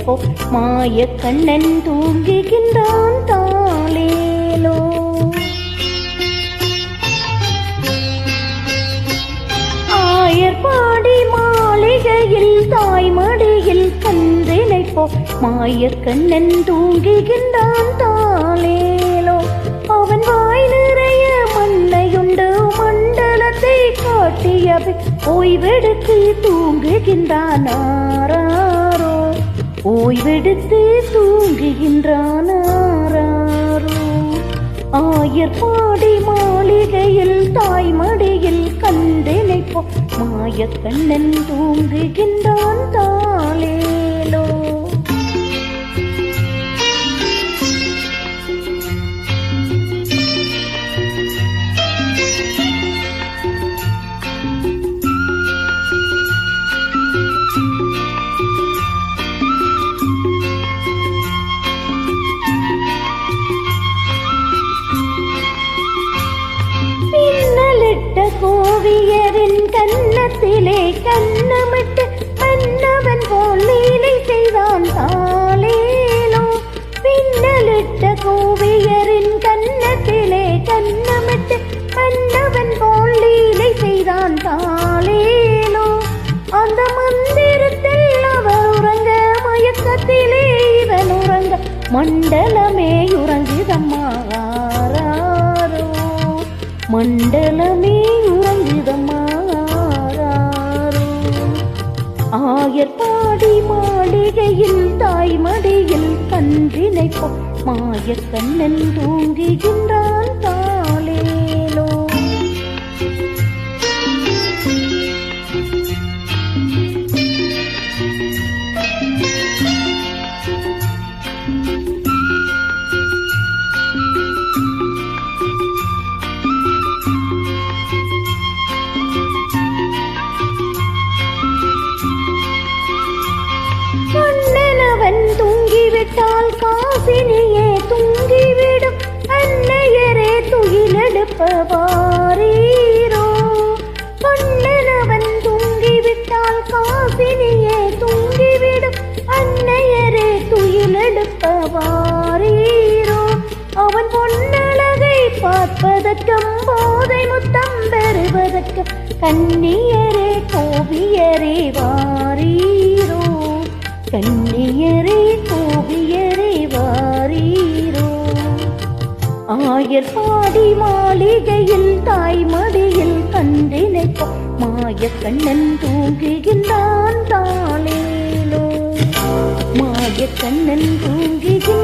போ மாய கண்ணன் தூங்குகின்றான் தாலேலோ. ஆயர்பாடி மாளிகையில் தாய்மடியில் கன்றினை போ மாய கண்ணன் தூங்குகின்றான் தாலேலோ. அவன் வாய் நிறைய மண்ணையுண்டு மண்டலத்தை காட்டியவை ஓய்வெடுத்து தூங்குகின்றான் ஆராரோ. ஓய்வெடுத்து தூங்குகின்றான் ஆராரோ. ஆயர்பாடி மாளிகையில் தாய்மடியில் கன்றினை போ மாய கண்ணன் தூங்குகின்றான் தாலேலோ. கோவியரின் கன்னத்திலே கன்னமிட்டு மன்னவன் போல் லீலை செய்தான் தாலேலோ. பின்னலிட்ட கோவியரின் கன்னத்திலே கன்னமிட்டு மன்னவன் போல் லீலை செய்தான் தாலேலோ. அந்த மந்திரத்தில் அவர் உறங்க மயக்கத்திலே இவன் உறங்க மண்டலமே உறங்குதம்மா ஆராரோ. மண்டலமே உறங்குதம்மா ஆராரோ. ஆயர்பாடி மாளிகையில் தாய்மடியில் கன்றினை போ மாய கண்ணன் தூங்குகின்றான் தாலேலோ. தூங்கிவிட்டால் காசினியே தூங்கிவிடும் அன்னையரே துயிலெடுப்பவாரீரோ. பொன்னவன் தூங்கிவிட்டால் காசினியே தூங்கிவிடும் அன்னையரே துயிலெடுப்பவாரீரோ. அவன் பொன்னழகை பார்ப்பதற்கும் போதை முத்தம் பெறுவதற்கு கன்னியரே கோபியரே வாரீரோ. கன்னியரே கோபியரே வாரீரோ. ஆயர்பாடி மாளிகையில் தாய்மடியில் கன்றினை போ மாய கண்ணன் தூங்குகின்றான் தாலேலோ. மாய கண்ணன் தூங்குகின்றான்.